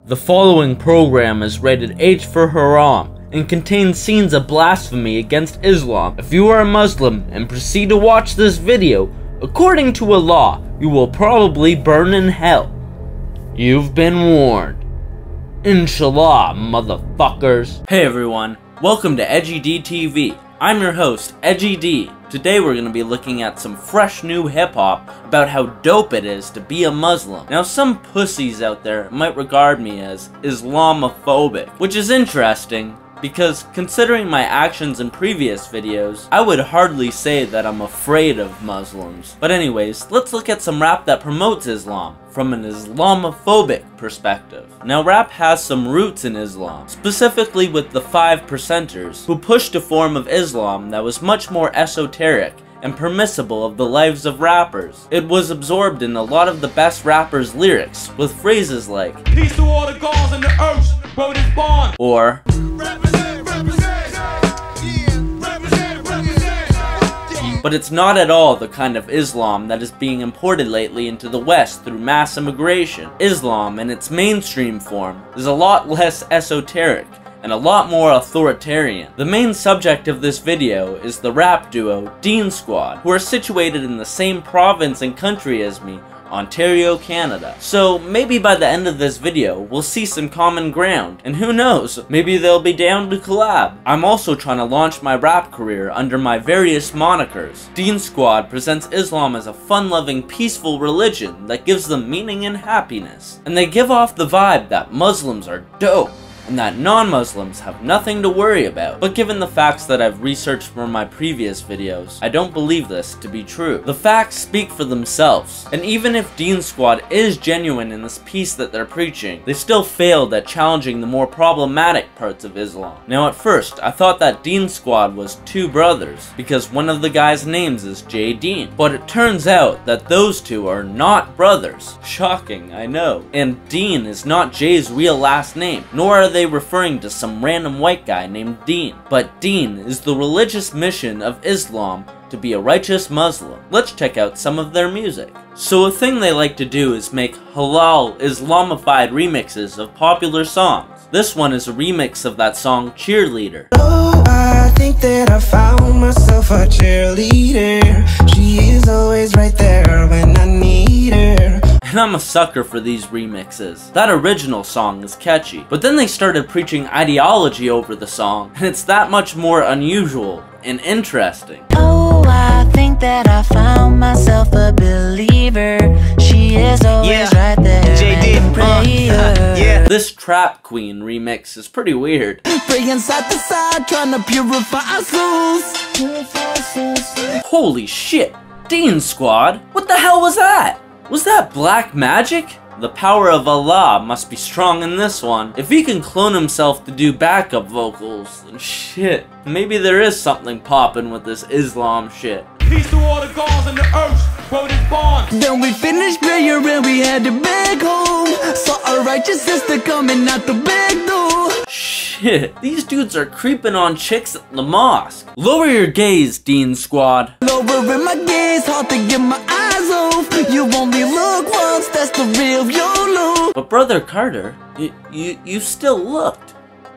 The following program is rated H for Haram and contains scenes of blasphemy against Islam. If you are a Muslim and proceed to watch this video, according to Allah, you will probably burn in hell. You've been warned. Inshallah, motherfuckers. Hey everyone, welcome to EdgyDtv. I'm your host, Edgy D. Today we're going to be looking at some fresh new hip-hop about how dope it is to be a Muslim. Now some pussies out there might regard me as Islamophobic, which is interesting because considering my actions in previous videos, I would hardly say that I'm afraid of Muslims. But anyways, let's look at some rap that promotes Islam from an Islamophobic perspective. Now rap has some roots in Islam, specifically with the 5%ers, who pushed a form of Islam that was much more esoteric and permissible of the lives of rappers. It was absorbed in a lot of the best rappers' lyrics, with phrases like "Peace to all the gods and the earth, wrote his bond," or but it's not at all the kind of Islam that is being imported lately into the West through mass immigration. Islam, in its mainstream form, is a lot less esoteric and a lot more authoritarian. The main subject of this video is the rap duo Deen Squad, who are situated in the same province and country as me, Ontario, Canada. So maybe by the end of this video, we'll see some common ground, and who knows, maybe they'll be down to collab. I'm also trying to launch my rap career under my various monikers. Deen Squad presents Islam as a fun-loving, peaceful religion that gives them meaning and happiness. And they give off the vibe that Muslims are dope, and that non-Muslims have nothing to worry about. But given the facts that I've researched from my previous videos, I don't believe this to be true. The facts speak for themselves, and even if Deen Squad is genuine in this peace that they're preaching, they still failed at challenging the more problematic parts of Islam. Now at first, I thought that Deen Squad was two brothers, because one of the guys' names is Deen, but it turns out that those two are not brothers. Shocking, I know. And Deen is not Jay's real last name, nor are they referring to some random white guy named Deen. But Deen is the religious mission of Islam to be a righteous Muslim. Let's check out some of their music. So a thing they like to do is make halal Islamified remixes of popular songs. This one is a remix of that song Cheerleader. Oh, I think that I found myself a cheerleader. She is always right there when I need her. And I'm a sucker for these remixes. That original song is catchy, but then they started preaching ideology over the song, and it's that much more unusual and interesting. Oh, I think that I found myself a believer. She is always right there. This Trap Queen remix is pretty weird. Praying side to side, trying to purify our souls. Holy shit! Deen Squad? What the hell was that? Was that black magic? The power of Allah must be strong in this one. If he can clone himself to do backup vocals, then shit, maybe there is something poppin' with this Islam shit. Peace to all the gods and the earth, wrote his bond. Then we finished prayer and we had to beg home. Saw a righteous sister coming out the back door. Shit, these dudes are creeping on chicks at the mosque. Lower your gaze, Deen Squad. Lowering my gaze, hard to get my eyes off. You only look once, that's the real YOLO. But Brother Carter, you still looked.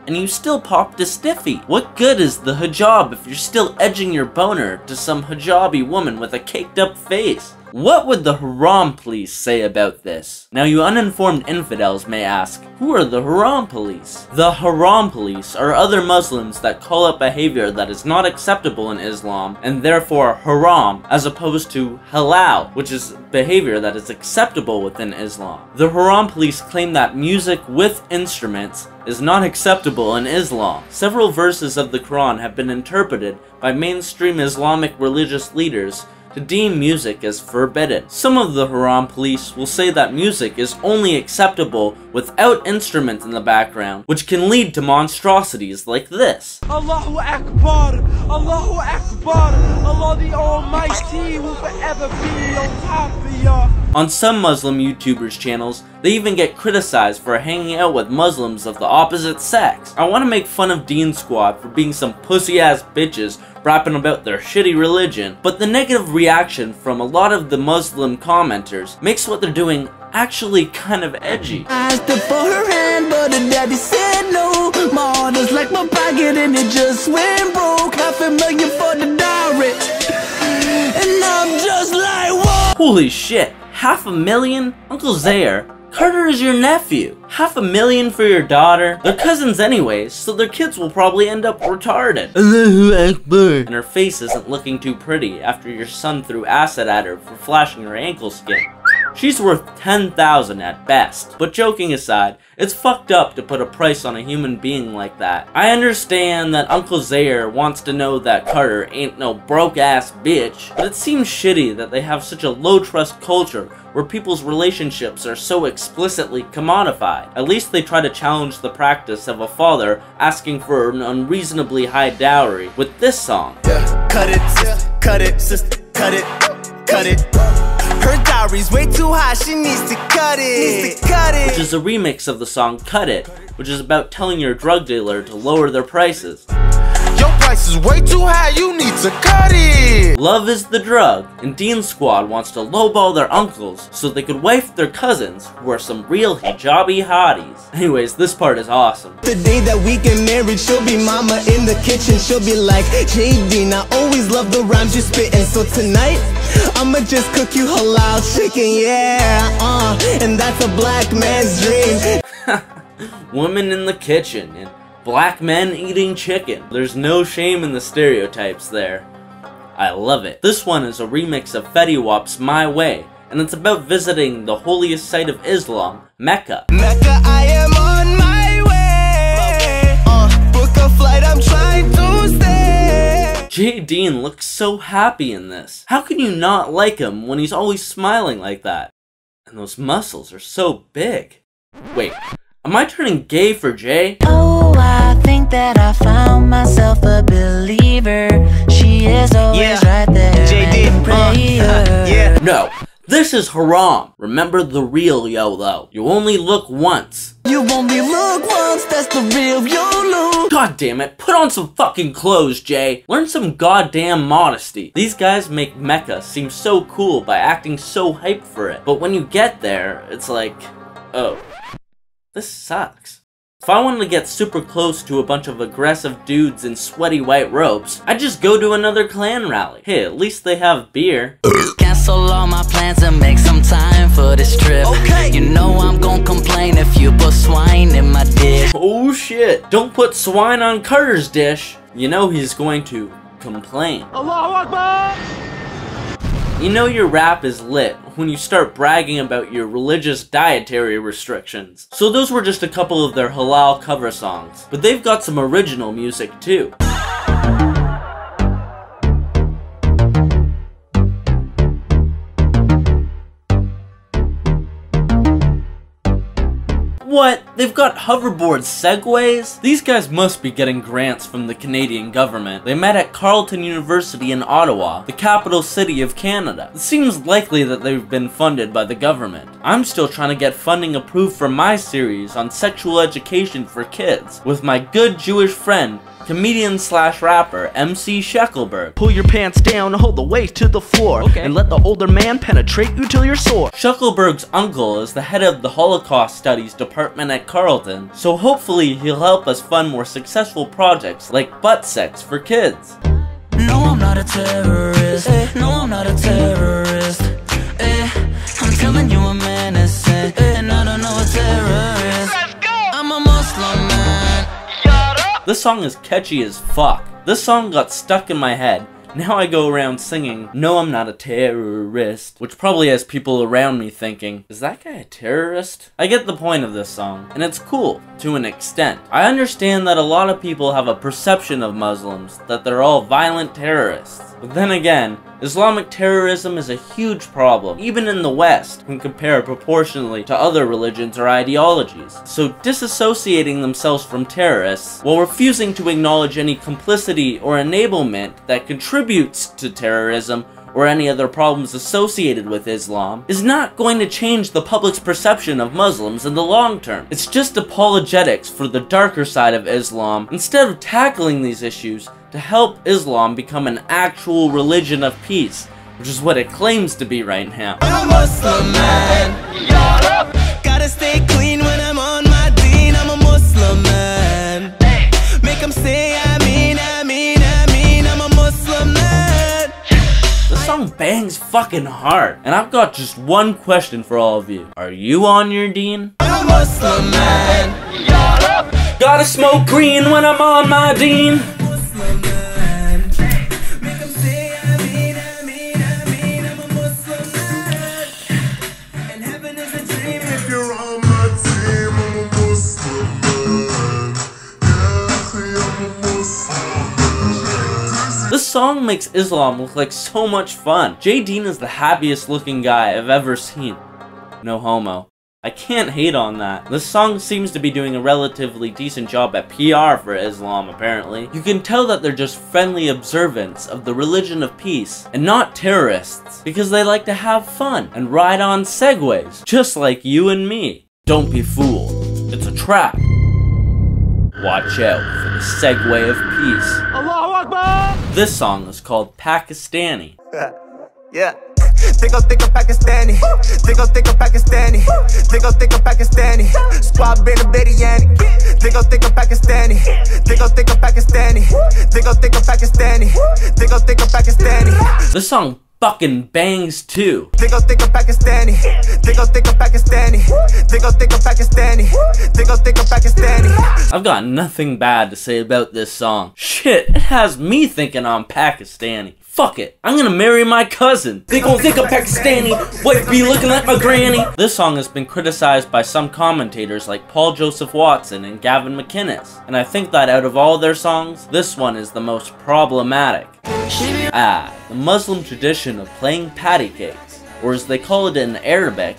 And you still popped a stiffy. What good is the hijab if you're still edging your boner to some hijabi woman with a caked up face? What would the Haram police say about this? Now you uninformed infidels may ask, who are the Haram police? The Haram police are other Muslims that call out behavior that is not acceptable in Islam and therefore haram, as opposed to halal, which is behavior that is acceptable within Islam. The Haram police claim that music with instruments is not acceptable in Islam. Several verses of the Quran have been interpreted by mainstream Islamic religious leaders to deem music as forbidden. Some of the Haram police will say that music is only acceptable without instruments in the background, which can lead to monstrosities like this. Allahu Akbar, Allahu Akbar, Allah the Almighty will forever be on top of ya. On some Muslim YouTubers' channels, they even get criticized for hanging out with Muslims of the opposite sex. I want to make fun of Deen Squad for being some pussy-ass bitches rapping about their shitty religion, but the negative reaction from a lot of the Muslim commenters makes what they're doing actually kind of edgy. I stood for her hand daddy said no. My heart is like my pocket and it just went broke. $500,000 for the dowry, and I'm just like, whoa. Holy shit, $500,000? Uncle Zaire, Carter is your nephew. $500,000 for your daughter? They're cousins anyways, so their kids will probably end up retarded. Allahu Akbar. And her face isn't looking too pretty after your son threw acid at her for flashing her ankle skin. She's worth $10,000 at best. But joking aside, it's fucked up to put a price on a human being like that. I understand that Uncle Zaire wants to know that Carter ain't no broke ass bitch, but it seems shitty that they have such a low trust culture where people's relationships are so explicitly commodified. At least they try to challenge the practice of a father asking for an unreasonably high dowry with this song. Yeah. Cut it, sister, cut it, sister, cut it, cut it. Her dowry's way too high, she needs to cut it. Which is a remix of the song Cut It, which is about telling your drug dealer to lower their prices. Your price is way too high, you need to cut it. Love is the drug, and Deen Squad wants to lowball their uncles so they could wife their cousins, who are some real hijabi hotties. Anyways, this part is awesome. The day that we get married, she'll be mama in the kitchen. She'll be like, Jidenna, I always love the rhymes you spittin'. So tonight, I'ma just cook you halal chicken, yeah, and that's a black man's dream. Women in the kitchen, and black men eating chicken. There's no shame in the stereotypes there. I love it. This one is a remix of Fetty Wap's My Way, and it's about visiting the holiest site of Islam, Mecca. Mecca, I am on my way. Book a flight, I'm trying to stay. J. Deen looks so happy in this. How can you not like him when he's always smiling like that? And those muscles are so big. Wait, am I turning gay for Jay? Oh, I think that I found myself a believer. She is always right there. Yeah. No, this is Haram. Remember the real YOLO. You only look once. You only look once, that's the real YOLO. God damn it, put on some fucking clothes, Jay. Learn some goddamn modesty. These guys make Mecca seem so cool by acting so hyped for it. But when you get there, it's like, oh, this sucks. If I wanted to get super close to a bunch of aggressive dudes in sweaty white robes, I'd just go to another clan rally. Hey, at least they have beer. Cancel all my plans and make some time for this trip. Okay. You know I'm gon' complain if you put swine in my dish. Oh shit, don't put swine on Carter's dish. You know he's going to complain. Allahu Akbar! You know your rap is lit when you start bragging about your religious dietary restrictions. So those were just a couple of their halal cover songs, but they've got some original music too. What? They've got hoverboard segways? These guys must be getting grants from the Canadian government. They met at Carleton University in Ottawa, the capital city of Canada. It seems likely that they've been funded by the government. I'm still trying to get funding approved for my series on sexual education for kids with my good Jewish friend, comedian/rapper MC Shackelberg. Pull your pants down, hold the waist to the floor, and let the older man penetrate you till you're sore. Shackelberg's uncle is the head of the Holocaust Studies department at Carleton, so hopefully he'll help us fund more successful projects like butt sex for kids. No, I'm not a terrorist. No, I'm not a terrorist. I'm telling you I'm innocent, and I don't know a terrorist. Let's go! I'm a Muslim man. This song is catchy as fuck. This song got stuck in my head. Now I go around singing, "No, I'm not a terrorist," which probably has people around me thinking, is that guy a terrorist? I get the point of this song, and it's cool, to an extent. I understand that a lot of people have a perception of Muslims, that they're all violent terrorists. But then again, Islamic terrorism is a huge problem, even in the West, when compared proportionally to other religions or ideologies. So disassociating themselves from terrorists, while refusing to acknowledge any complicity or enablement that contributes to terrorism or any other problems associated with Islam, is not going to change the public's perception of Muslims in the long term. It's just apologetics for the darker side of Islam, instead of tackling these issues to help Islam become an actual religion of peace, which is what it claims to be right now. I'm a Muslim man. Gotta stay clean when I'm on my Deen. I'm a Muslim. bangs fucking hard. And I've got just one question for all of you. Are you on your Deen? I'm a Muslim man. Gotta smoke green when I'm on my Deen. This song makes Islam look like so much fun. Jidenna is the happiest looking guy I've ever seen. No homo. I can't hate on that. This song seems to be doing a relatively decent job at PR for Islam, apparently. You can tell that they're just friendly observants of the religion of peace, and not terrorists, because they like to have fun and ride on Segways, just like you and me. Don't be fooled. It's a trap. Watch out for the Segway of peace. Allahu Akbar! This song is called Pakistani. Yeah. They gon' think I'm Pakistani. They gon' think I'm Pakistani. They gon' think I'm Pakistani. Squad been a biryani. They gon' think I'm Pakistani. They gon' think I'm Pakistani. They gon' think I'm Pakistani. They gon' think I'm Pakistani. This song fucking bangs too. They gon' think I'm Pakistani. They gon' think I'm Pakistani. They gon' think I'm Pakistani. They gon' think I'm Pakistani. I've got nothing bad to say about this song. Shit, it has me thinking I'm Pakistani. Fuck it, I'm gonna marry my cousin. They gon' think I'm Pakistani, wife be looking like my granny. This song has been criticized by some commentators like Paul Joseph Watson and Gavin McInnes, and I think that out of all their songs, this one is the most problematic. The Muslim tradition of playing patty cakes, or as they call it in Arabic,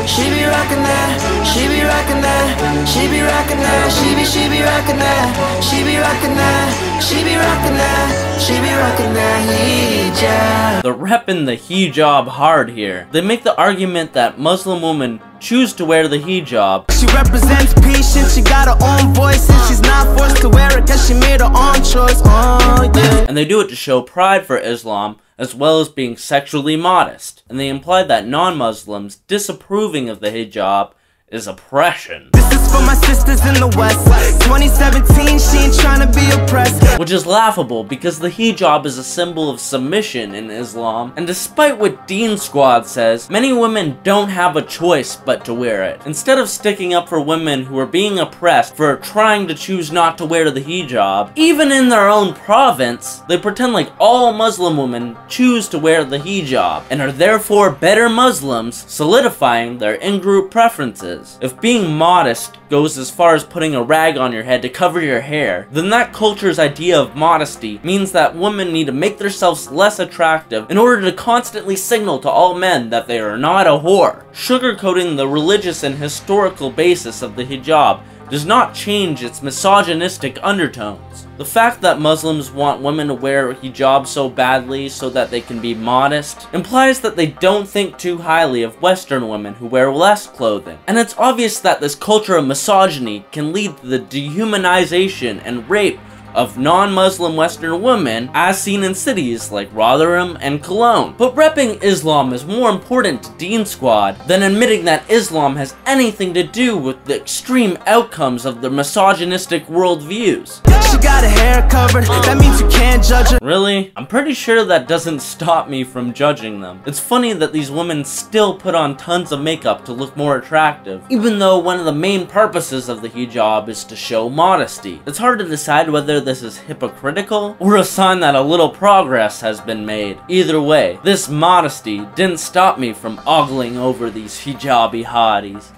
She be rockin' that, she be rockin' that, she be rockin' that, she be rockin' that, she be rockin' that, she be rockin' that, she be rockin' that hijab. They're reppin' the hijab hard here. They make the argument that Muslim women choose to wear the hijab. She represents peace and she got her own voice, and she's not forced to wear it cause she made her own choice. Oh, yeah. And they do it to show pride for Islam, as well as being sexually modest. And they imply that non-Muslims disapproving of the hijab is oppression. This is for my sisters in the West. 2017, she ain't trying to be oppressed. Which is laughable because the hijab is a symbol of submission in Islam, and despite what Deen Squad says, many women don't have a choice but to wear it. Instead of sticking up for women who are being oppressed for trying to choose not to wear the hijab, even in their own province, they pretend like all Muslim women choose to wear the hijab, and are therefore better Muslims, solidifying their in-group preferences. If being modest goes as far as putting a rag on your head to cover your hair, then that culture's idea of modesty means that women need to make themselves less attractive in order to constantly signal to all men that they are not a whore. Sugarcoating the religious and historical basis of the hijab does not change its misogynistic undertones. The fact that Muslims want women to wear hijab so badly so that they can be modest implies that they don't think too highly of Western women who wear less clothing. And it's obvious that this culture of misogyny can lead to the dehumanization and rape of non-Muslim Western women as seen in cities like Rotherham and Cologne. But repping Islam is more important to Deen Squad than admitting that Islam has anything to do with the extreme outcomes of their misogynistic worldviews. She got her hair covered, that means you can't judge her. Really? I'm pretty sure that doesn't stop me from judging them. It's funny that these women still put on tons of makeup to look more attractive, even though one of the main purposes of the hijab is to show modesty. It's hard to decide whether this is hypocritical or a sign that a little progress has been made. Either way, this modesty didn't stop me from ogling over these hijabi hotties.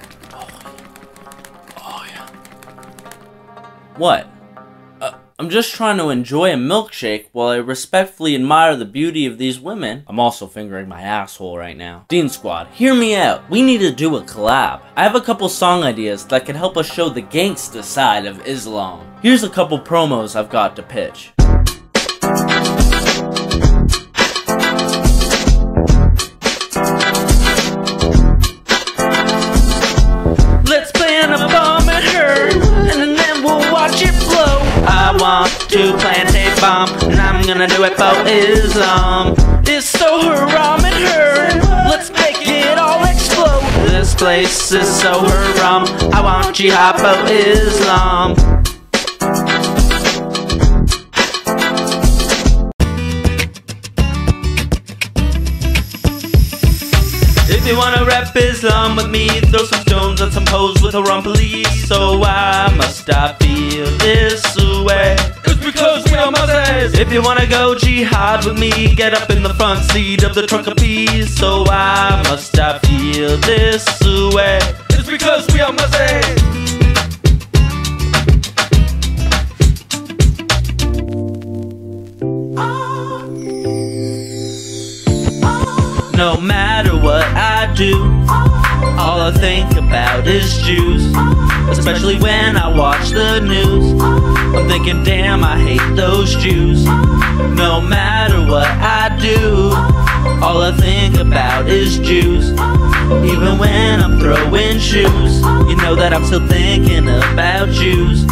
Oh yeah. What? I'm just trying to enjoy a milkshake while I respectfully admire the beauty of these women. I'm also fingering my asshole right now. Deen Squad, hear me out. We need to do a collab. I have a couple song ideas that can help us show the gangsta side of Islam. Here's a couple promos I've got to pitch. Let's plant a bomb at her, and then we'll watch it blow. I want to plant a bomb, and I'm gonna do it for Islam. It's so haram at her, let's make it all explode. This place is so haram, I want jihad for Islam. If you wanna rep Islam with me, throw some stones at some hoes with Haram police. So why must I feel this way? It's because we are Muslims. If you wanna go jihad with me, get up in the front seat of the trunk of peace. So why must I feel this way? It's because we are Muslims. No matter what I do, all I think about is Jews. Especially when I watch the news, I'm thinking, damn, I hate those Jews. No matter what I do, all I think about is Jews. Even when I'm throwing shoes, you know that I'm still thinking about Jews.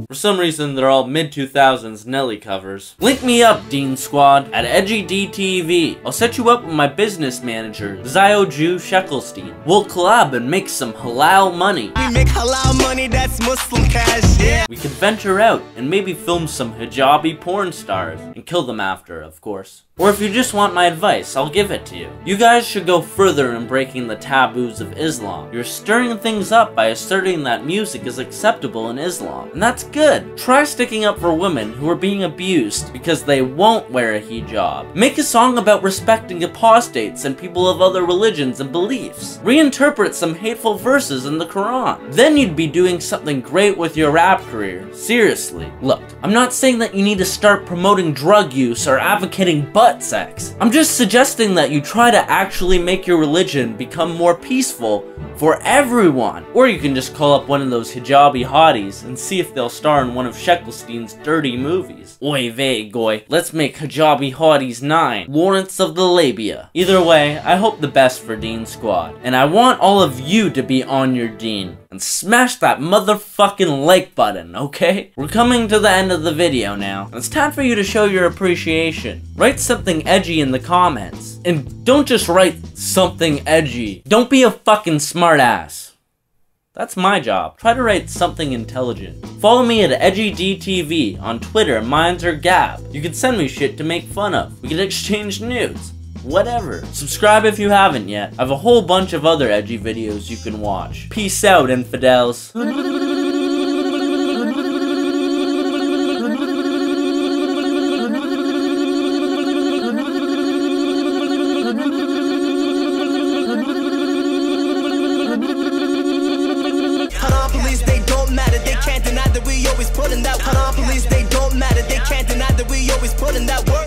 For some reason, they're all mid-2000s Nelly covers. Link me up, Deen Squad, at EdgyDtv. I'll set you up with my business manager, Zio-Jew Sheckelstein. We'll collab and make some halal money. We make halal money, that's Muslim cash, yeah. We could venture out and maybe film some hijabi porn stars and kill them after, of course. Or if you just want my advice, I'll give it to you. You guys should go further in breaking the taboos of Islam. You're stirring things up by asserting that music is acceptable in Islam, and that's good. Try sticking up for women who are being abused because they won't wear a hijab. Make a song about respecting apostates and people of other religions and beliefs. Reinterpret some hateful verses in the Quran. Then you'd be doing something great with your rap career. Seriously. Look, I'm not saying that you need to start promoting drug use or advocating butt sex. I'm just suggesting that you try to actually make your religion become more peaceful for everyone. Or you can just call up one of those hijabi hotties and see if they'll star in one of Sheckelstein's dirty movies. Oy vey, goy. Let's make hijabi hotties 9. Lawrence of the Labia. Either way, I hope the best for Deen Squad. And I want all of you to be on your Deen. And smash that motherfucking like button, okay? We're coming to the end of the video now. It's time for you to show your appreciation. Write something edgy in the comments. And don't just write something edgy. Don't be a fucking smartass. That's my job. Try to write something intelligent. Follow me at EdgyDtv on Twitter, Minds, or Gab. You can send me shit to make fun of. We can exchange nudes. Whatever. Subscribe if you haven't yet. I have a whole bunch of other edgy videos you can watch. Peace out, infidels. Haram police, they don't matter, they can't deny that we always put in that. Haram police, they don't matter, they can't deny that we always put in that work.